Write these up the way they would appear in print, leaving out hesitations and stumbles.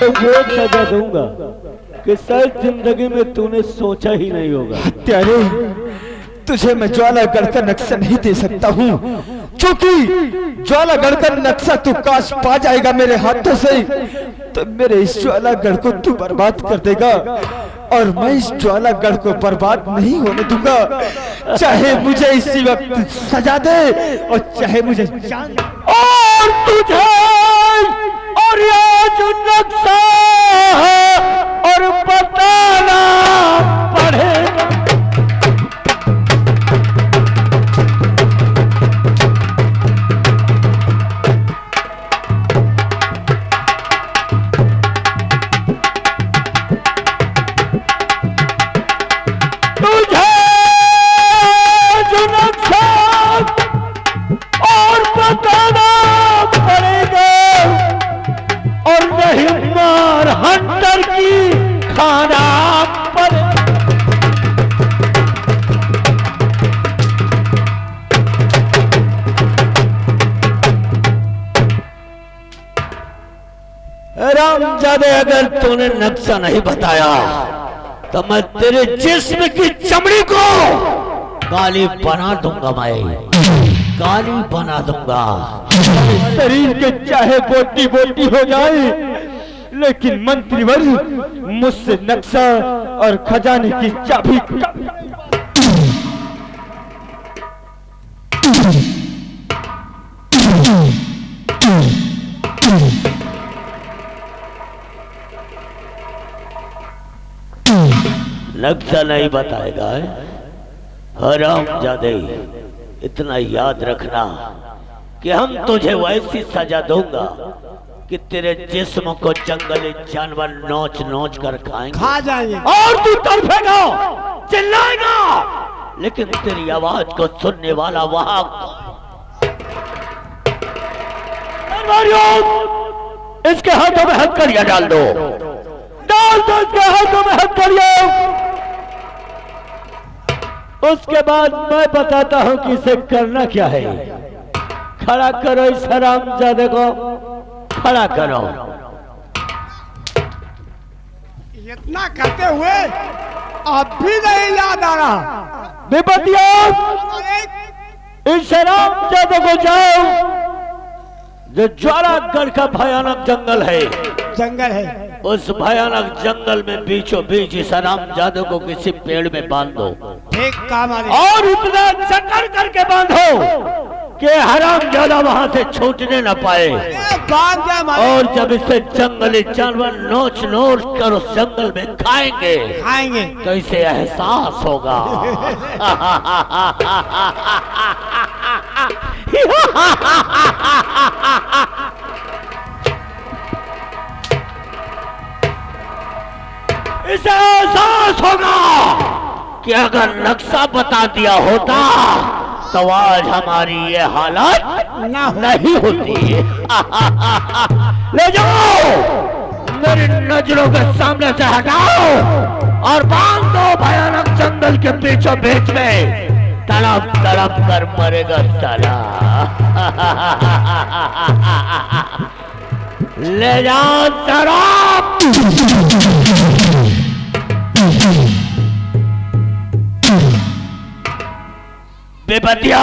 तो वो सजा दूंगा कि शायद जिंदगी में तूने सोचा ही नहीं होगा। हत्यारे, तुझे मैं ज्वालागढ़ का नक्शा नहीं दे सकता हूँ, क्योंकि ज्वालागढ़ का नक्शा तू काश पा जाएगा मेरे हाथों से तो मेरे इस ज्वालागढ़ को तू बर्बाद कर देगा, और मैं इस ज्वालागढ़ को बर्बाद नहीं होने दूंगा। चाहे मुझे इसी वक्त सजा दे और चाहे मुझे जान। और तुझे और ये जो नक्शा है और बताना पड़ेगा। हंटर की खाना पर रामजादे, अगर तूने नक्शा नहीं बताया तो मैं तेरे जिस्म की चमड़ी को काली बना दूंगा, मैं काली बना दूंगा। शरीर के चाहे बोटी बोटी हो जाए, लेकिन मंत्रीवर मुझसे नक्शा और खजाने की चाबी नक्शा नहीं बताएगा। हरामजादे, इतना याद रखना कि हम तुझे वैसी सजा दूंगा कि तेरे जिस्म को जंगली जानवर नोच नोच कर खाएंगे, खा जाएंगे, और तू तड़फेगा, चिल्लाएगा, लेकिन तेरी आवाज को सुनने वाला वहां इसके हाथों में हथकड़ियां डाल दो, डाल दो इसके हाथों में हथकड़ियां। उसके बाद मैं बताता हूं कि इसे करना क्या है। खड़ा करो इस हरामजादे को, खड़ा करो। इतना करते हुए अब भी नहीं याद आ रहा। विपत्तियों, इस हरामजादे को जाओ जो ज्वालागढ़ का भयानक जंगल है, उस भयानक जंगल में बीचों बीच इस हरामजादे को किसी पेड़ में बांध दो। एक काम और इतना चक्कर करके बांधो कि हरामजादा वहां से छूटने न पाए। और जब इसे जंगली जानवर नोच नोच कर उस जंगल में खाएंगे तो इसे एहसास होगा इसे एहसास होगा कि अगर नक्शा बता दिया होता तो आज हमारी ये हालत नहीं होती। ले जाओ, मेरी नजरों के सामने से हटाओ और बांध दो भयानक जंगल के बीचों बीच में। तड़प तड़प कर मरेगा साला। ले जाओ तड़प। बेबतिया,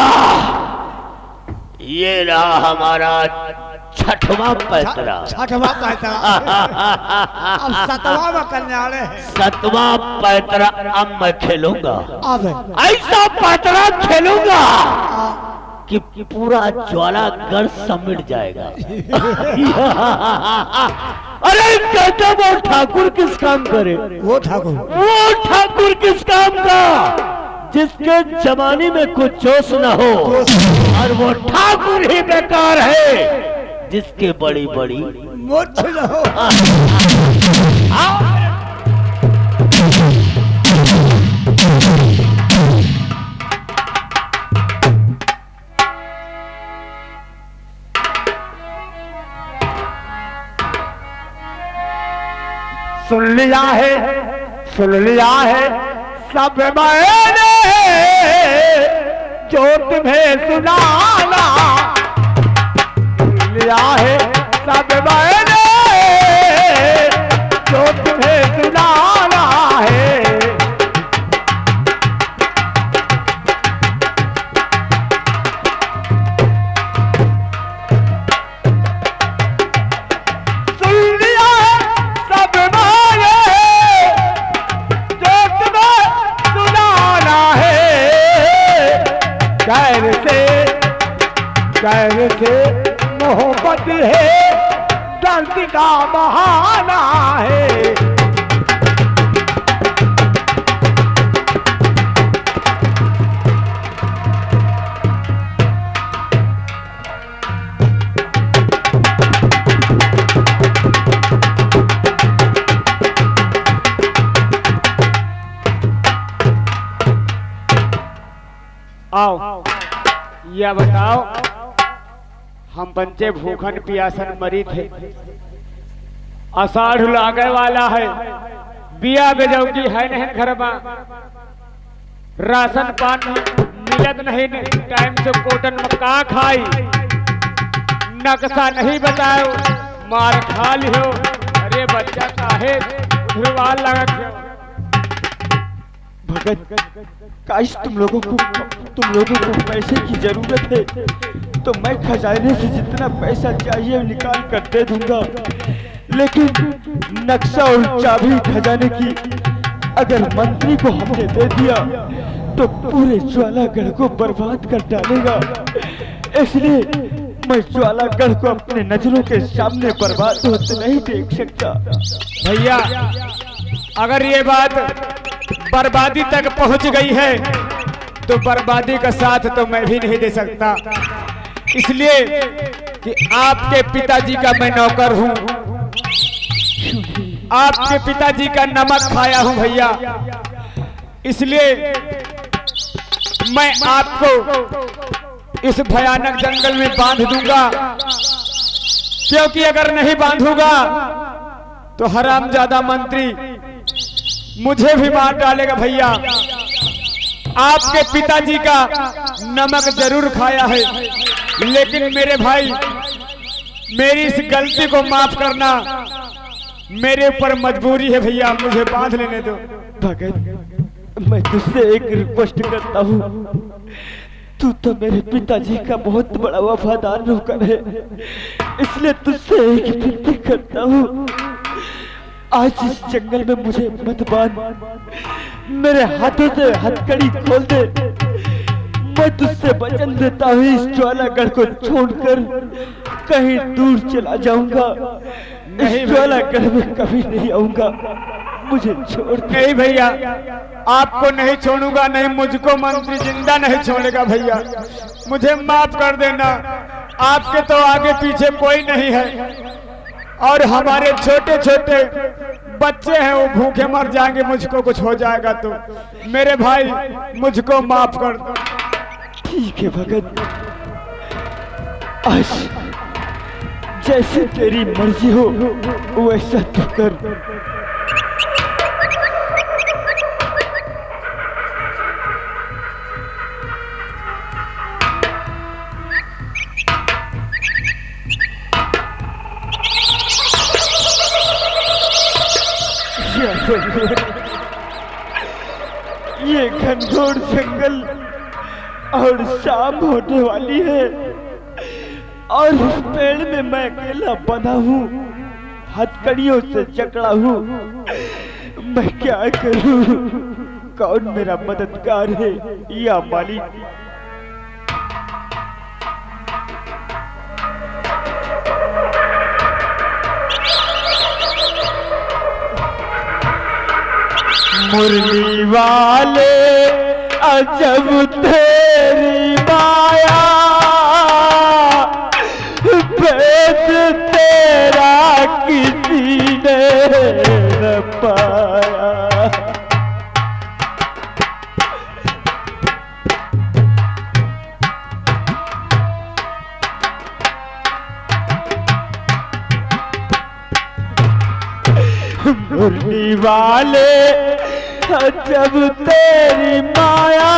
ये रहा हमारा छठवां पैतरा। अब सतवां करने वाले हैं। सतवां पैतरा अब मैं खेलूंगा। ऐसा पैतरा खेलूंगा कि पूरा ज्वालागढ़ समिट जाएगा। अरे कहते वो ठाकुर किस काम करे? वो ठाकुर किस काम का जिसके जमाने में कुछ जोश न हो, और वो ठाकुर ही बेकार है जिसके बड़ी बड़ी मोछ न हो। सुन लिया है सब मैंने जो तुम्हें सुनाना। सुन लिया है सब मैंने जो तुम्हें सुनाना है। सुन लिया सब माने, जो तुम्हें सुनाना है। कैर से मोहब्बत है, दर्द का बहाना है। आओ, यह बताओ, हम बच्चे भूखन प्यासन मरी थे, आषाढ़ लागे वाला है, बिया बेजौकी है नहीं घर में, राशन पानी मिलत नहीं, टाइम से कोटन मक्का खाई, नक्शा नहीं बताओ, मार खा लियो। अरे बच्चा काहे उधरवाल लगा क्यों? भगत, काश तुम लोगों को पैसे की जरूरत है तो मैं खजाने से जितना पैसा चाहिए निकाल कर दे दूंगा, लेकिन नक्शा और चाबी खजाने की अगर मंत्री को हमने दे दिया तो पूरे ज्वालागढ़ को बर्बाद कर डालेगा। इसलिए मैं ज्वालागढ़ को अपने नजरों के सामने बर्बाद होते नहीं देख सकता। भैया, अगर ये बात बर्बादी तक पहुंच गई है तो बर्बादी का साथ तो मैं भी नहीं दे सकता, इसलिए कि आपके पिताजी का मैं नौकर हूं, आपके पिताजी का नमक खाया हूं भैया, इसलिए मैं आपको इस भयानक जंगल में बांध दूंगा, क्योंकि अगर नहीं बांधूंगा तो हरामजादा मंत्री मुझे भी मार डालेगा। भैया, आपके पिताजी का नमक जरूर खाया है, लेकिन मेरे भाई मेरी इस गलती को माफ करना मेरे ऊपर मजबूरी है। भैया, मुझे बांध लेने दो। भगत, मैं तुझसे एक रिक्वेस्ट करता हूँ, तू तो मेरे पिताजी का बहुत बड़ा वफादार नौकर है, इसलिए तुझसे एक विनती करता हूँ, आज इस जंगल में मुझे मत बांध, मेरे हाथों से हथकड़ी खोल दे। मैं तुझसे वचन देता हूँ, इस ज्वालागढ़ को छोड़कर कहीं दूर चला जाऊंगा, नहीं ज्वालागढ़ में कभी नहीं आऊंगा, मुझे छोड़। नहीं भैया, आपको नहीं छोड़ूंगा, नहीं मुझको मंत्री जिंदा नहीं छोड़ेगा। भैया, मुझे माफ कर देना, आपके तो आगे पीछे कोई नहीं है और हमारे छोटे छोटे बच्चे हैं, वो भूखे मर जाएंगे, मुझको कुछ हो जाएगा तो मेरे भाई मुझको माफ कर दो। ठीक है भगत, आज जैसे तेरी मर्जी हो वैसा तू कर। ये घनघोर जंगल और शाम होने वाली है और इस पेड़ में मैं अकेला बंधा हूँ, हथकड़ियों से जकड़ा हूँ, मैं क्या करूँ? कौन मेरा मददगार है या मालिक? मुरली वाले अजब तेरी माया, भेद तेरा किसी ने न पाया। मुरली वाले जब तेरी माया,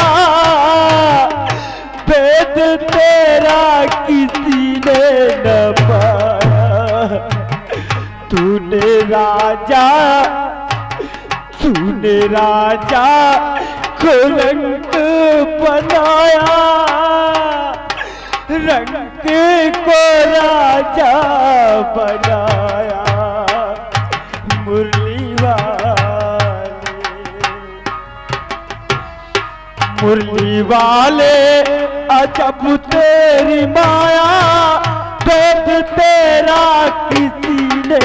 भेद तेरा किसी ने न पाया। तू तूने राजा को रंग बनाया, रंग को राजा बनाया। मुरली वाले अजब तेरी माया, भेद तेरा किसी ने।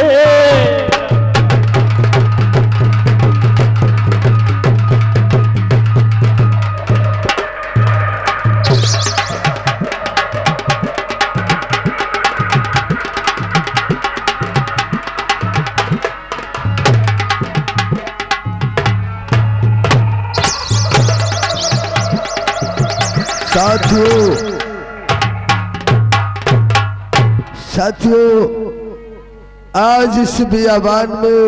साथियों, आज इस बियाबान में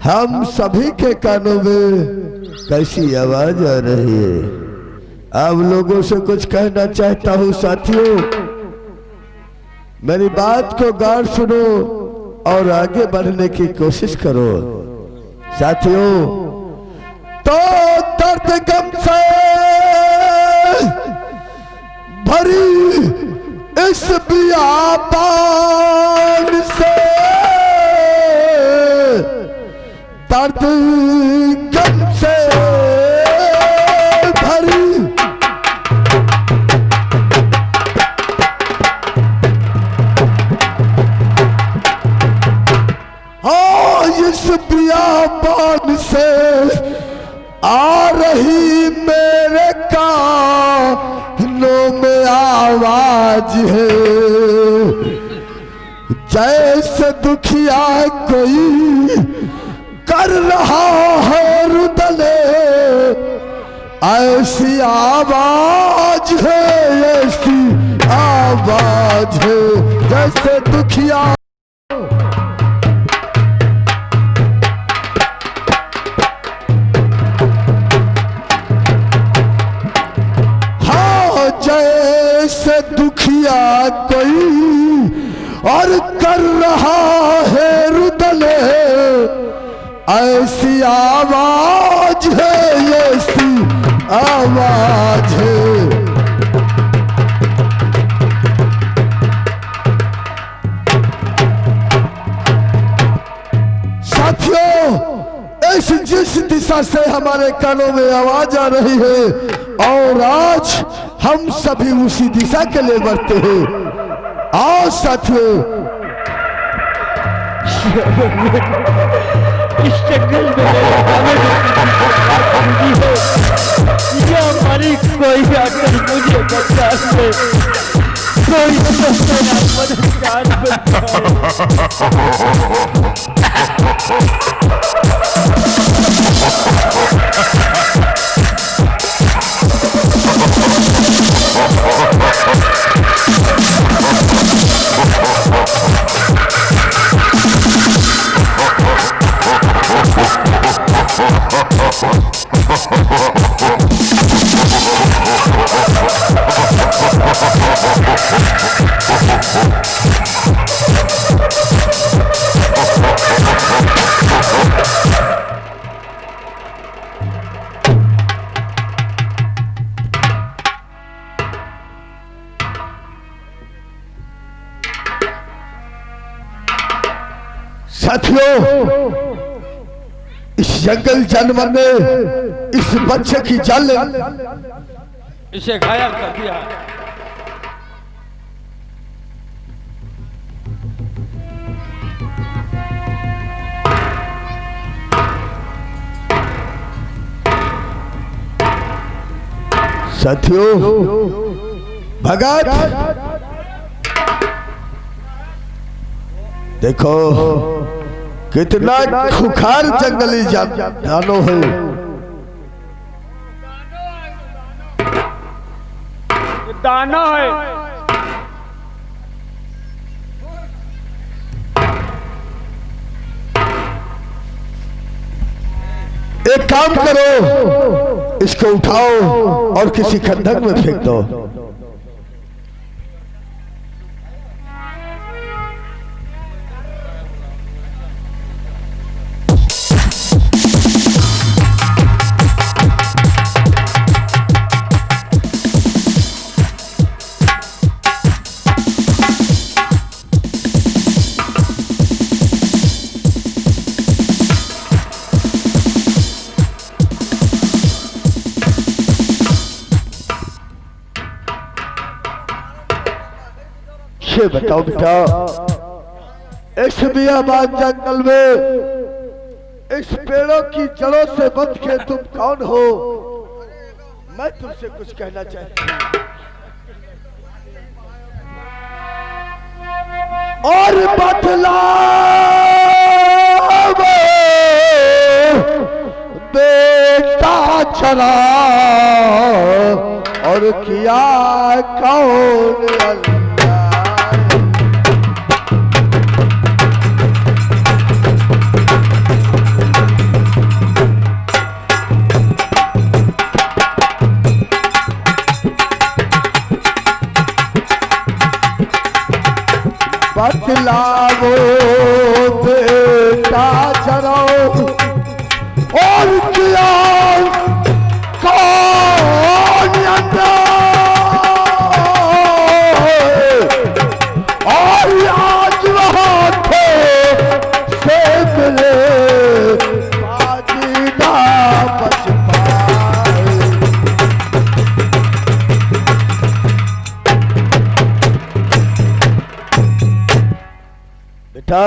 हम सभी के कानों में कैसी आवाज आ रही है। आप लोगों से कुछ कहना चाहता हूँ साथियों, मेरी बात को गौर सुनो और आगे बढ़ने की कोशिश करो। साथियों, तो दर्द गम से भरी इस बियाबान से, दर्द गम से भरी हाँ, इस बियाबान से आ रही मेरे कानों में आवाज है। जैसे दुखिया कोई कर रहा है रुदले, ऐसी आवाज है, ऐसी आवाज है। जैसे दुखिया जैसे दुखिया कोई और कर रहा है रुदले, ऐसी आवाज है, ऐसी आवाज है। साथियों, इस जिस दिशा से हमारे कानों में आवाज आ रही है और आज हम सभी उसी दिशा के लिए बढ़ते हैं। आओ साथियों, इस जंगल में ये हमारी कोई आकर मुझे बचा ले, कोई मददगार साथियों, इस जंगल जानवर ने इस बच्चे की जान इसे घायल कर दिया। साथियों, भगत देखो कितना खुखार जंगली जानवर है। दाना है। एक काम करो, इसको उठाओ और किसी खंडक में फेंक दो। मुझे बताओ बेटा, इस बियाबान जंगल में इस पेड़ों की जड़ों से बच के तुम कौन हो? मैं तुमसे कुछ कहना चाहती हूँ और बतलाओ बेटा चला और किया कौन अल्लाह? बतलाओ बेटा चलो और किया कौन और आज वहाँ थे से मिले बाजी ना बच पाए। बेटा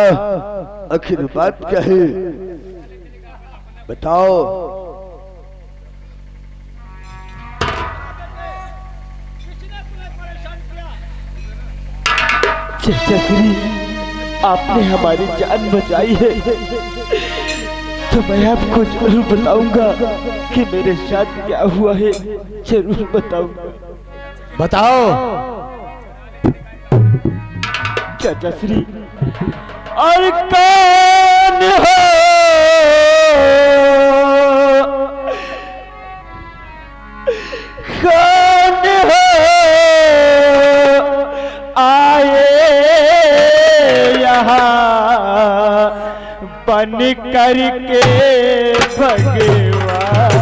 आखिर बात क्या है बताओ? चाचा श्री, आपने हमारी जान बचाई है तो मैं आपको जरूर बताऊंगा कि मेरे साथ क्या हुआ है। जरूर बताऊंगा। बताओ। चाचा श्री, और कौन हो आए यहाँ बन करके भगवान?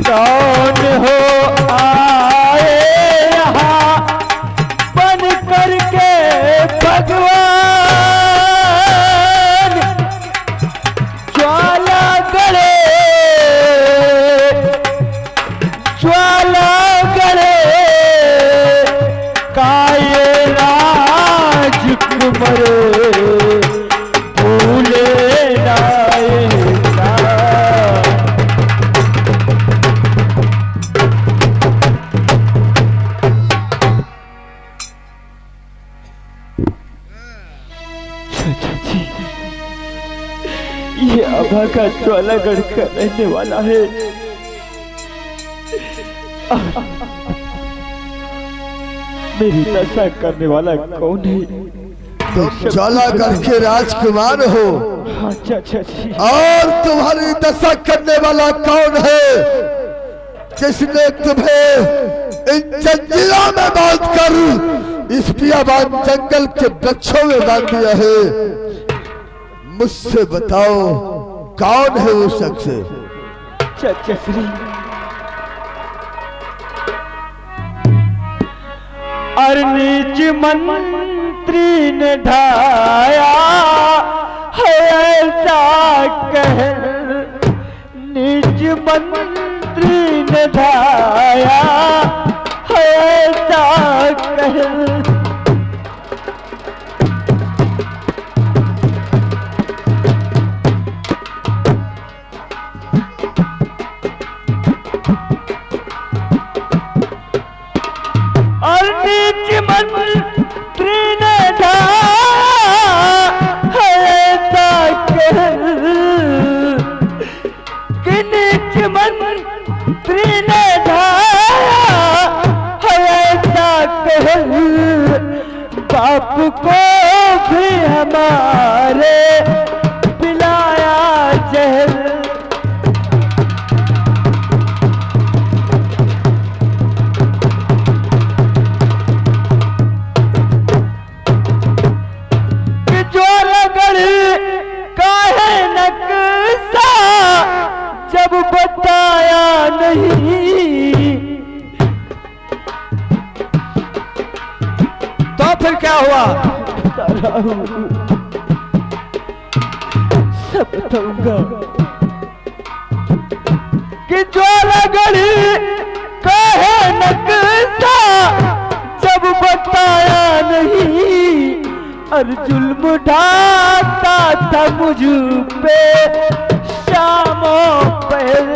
कौन हो आए यहाँ बन करके भगवान? ज्वाला गड़े काये राजकुमार भूले नाए ये आभा का ज्वालागढ़ का रहने वाला है। मेरी दशा करने वाला कौन है? तुम ज्वालागढ़ के राजकुमार हो। हाँ चाचा जी। और तुम्हारी दशा करने वाला कौन है जिसने तुम्हें इन जंजीरों में बांध कर इस बियाबान जंगल के वृक्षों में बांध दिया है? मुझसे बताओ कौन है वो शख्स? चाचा श्री, और नीच मंत्री ने ढाया है ऐसा कह, नीच मंत्री ने ढाया है ऐसा कह। और नीच मंत्री ने ढाया है ऐसा कह कि नीच मंत्री ने ढाया है ऐसा कह। बाप को भी हमारे पिलाया जहर। जब बताया नहीं तो फिर क्या हुआ? बताऊंगा कि ज्वाला गढ़ी कहे नक्शा जब बताया नहीं, और जुल्म ढाता था मुझ पे शामों पर।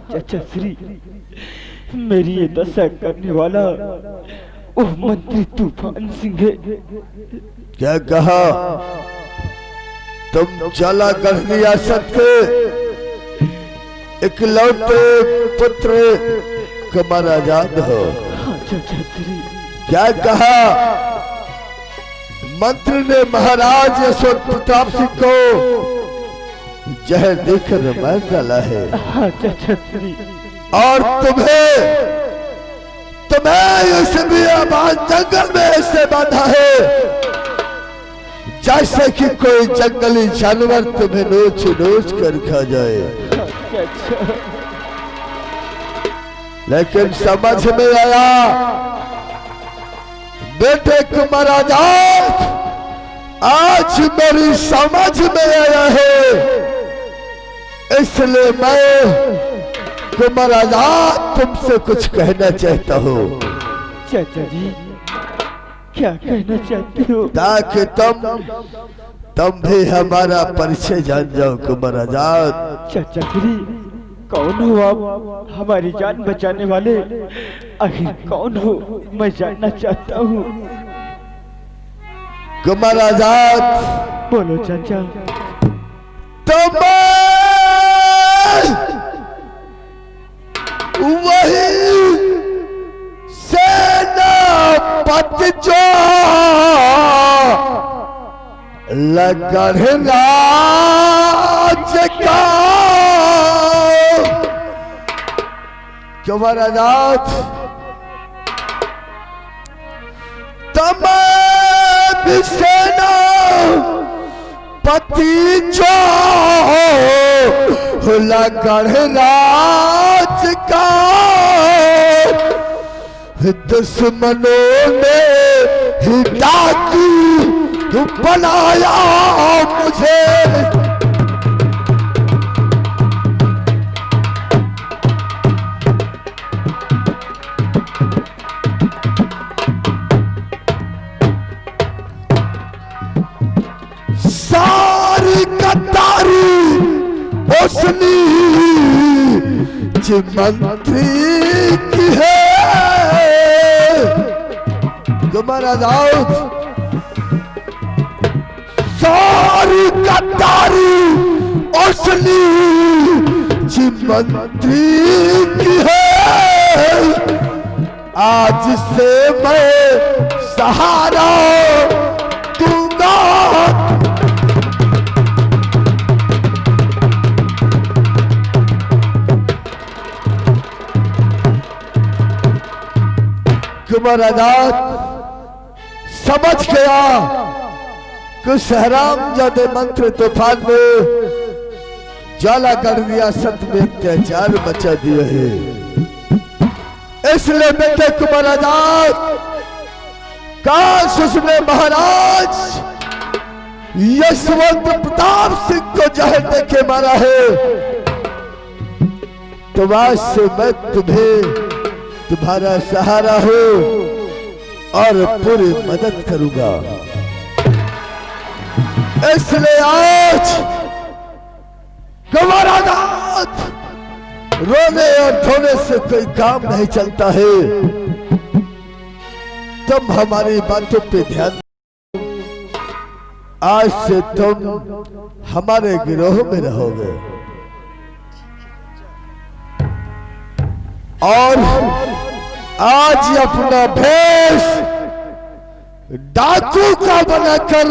चाचा श्री, मेरी ये दशा करने वाला वो मंत्री तूफान सिंह है। क्या कहा? तुम ज्वाला गढ़ रियासत के इकलौते पुत्र कुमार आजाद हो। चाचा श्री, क्या कहा? मंत्री ने महाराज यशवंत प्रताप सिंह को जहर देकर मार डाला है, चाचा श्री, और तुम्हें इस बियाबान जंगल में ऐसे बांधा है जैसे कि कोई जंगली जानवर तुम्हें नोच नोच कर खा जाए। लेकिन समझ में आया बेटे कुमार आजाद, आज मेरी समझ में आया है, इसलिए मैं कुमार आजाद तुमसे कुछ कहना चाहता हूँ। चाचा जी, क्या कहना चाहते हो? ताकि तुम भी हमारा परिचय जान जाओ कुमार आजाद। चाचा श्री, कौन हो आप? हमारी जान बचाने वाले आखिर कौन हो, मैं जानना चाहता हूँ। कुमार आजाद, बोलो चाचा। तुम वही सेनापति जो लगन राज का। कुमार आजाद, तुम भी सेनापति जो लगन राज का, दुश्मनों ने ही डाकू बनाया मुझे। सारी गद्दारी उसने मंत्री की है। कुमार आजाद, सारी गद्दारी उसने मंत्री की है। आज से मैं सहारा दूंगा। कुमार आजाद समझ गया कि हरामजादे मंत्री तूफान में ज्वाला गढ़ रियासत में अत्याचार मचा दिए हैं। इसलिए बेटे कुमार आजाद, काश उसने महाराज यशवंत प्रताप सिंह को जहर देके मारा है, तो आज से मैं तुम्हें तुम्हारा सहारा हो और पूरी मदद करूंगा। इसलिए आज कुमार आजाद, रोने और धोने से कोई काम नहीं चलता है। तुम हमारी बातों पे ध्यान, आज से तुम हमारे गिरोह में रहोगे और आज अपना भेष डाकू का बनाकर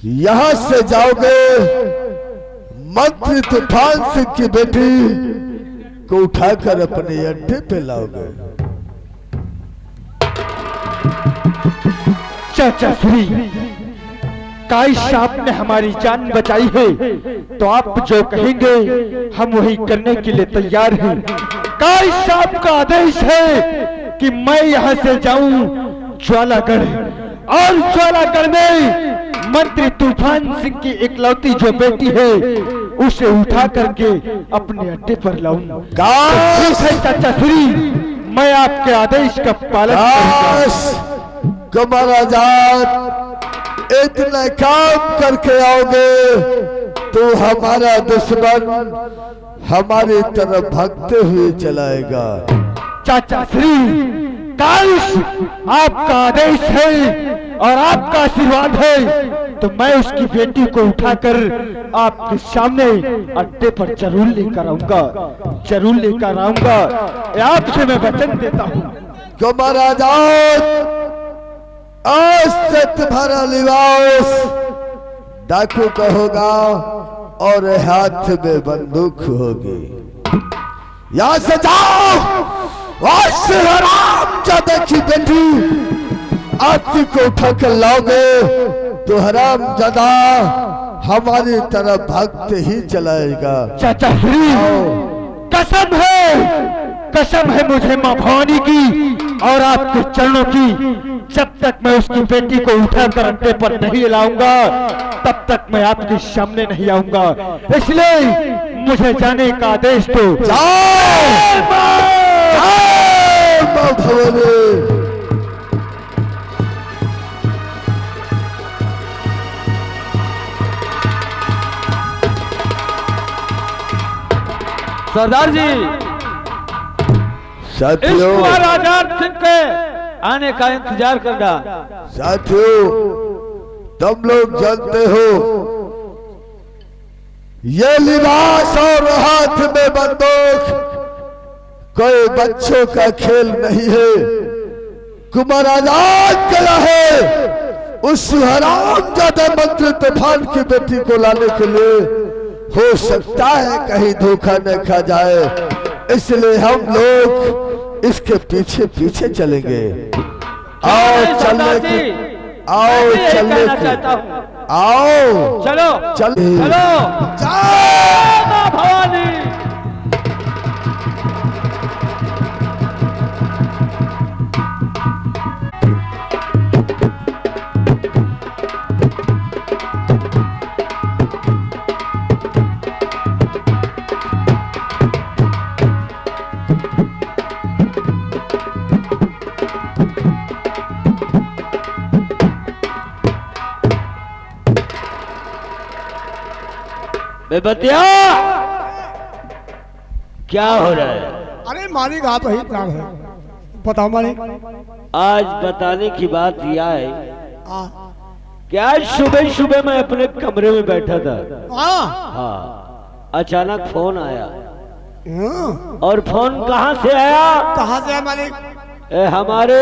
यहां से जाओगे, मंत्री तूफान सिंह की बेटी को उठाकर अपने अड्डे पे लाओगे। चाचा श्री, काई साहब ने हमारी जान बचाई है, तो आप जो कहेंगे हम वही करने के लिए तैयार हैं। काश साहब का आदेश है कि मैं यहाँ से जाऊं ज्वालागढ़, और ज्वालागढ़ में मंत्री तूफान सिंह की इकलौती जो बेटी है उसे उठा करके अपने अड्डे पर लाऊं। चाचा श्री, मैं आपके आदेश का पालन करूंगा। महाराज इतना काम करके आओगे तो हमारा दुश्मन हमारी तरफ भागते हुए चलाएगा। चाचा श्री, काश आपका आदेश है और आपका आशीर्वाद है तो मैं उसकी बेटी को उठाकर आपके सामने अड्डे पर जरूर लेकर आऊंगा, जरूर लेकर आऊंगा। आपसे मैं वचन देता हूँ। महाराज आज से तुम्हारा लिबास डाकू का होगा और हाथ में बंदूक होगी। यहाँ से जाओ, आज से हरामजादा की बेटी आरती को उठा कर लाओगे तो हरामजादा हमारी तरफ भागते ही चलाएगा। चाचा श्री, कसम है मुझे माँ भवानी की और आपके चरणों की, जब तक मैं उसकी बेटी को उठाकर अड्डे पर नहीं लाऊंगा तब तक मैं आपके सामने नहीं आऊंगा। इसलिए मुझे जाने का आदेश दो। जाओ भवानी। सरदार जी, साथियों, आजाद सिंह के आने का इंतजार करना। साथियों, तुम लोग जानते हो ये लिबास और हाथ में बंदूक कोई बच्चों का खेल नहीं है। कुमार आजाद गया है उस हरामजादा मंत्री तूफान की बेटी को लाने के लिए। हो सकता है कहीं धोखा न खा जाए, इसलिए हम लोग इसके पीछे पीछे चलेंगे। आओ चलने की, आओ चलने की, आओ चलो चलो माँ भवानी। बेबतिया, क्या हो रहा है? अरे मालिक आप ही काम है, बताओ मालिक। आज बताने की बात यह है हाँ कि आज सुबह सुबह मैं अपने कमरे में बैठा था। हाँ, अचानक फोन आया। हाँ। और फोन कहाँ से आया? कहाँ से है मालिक? हमारे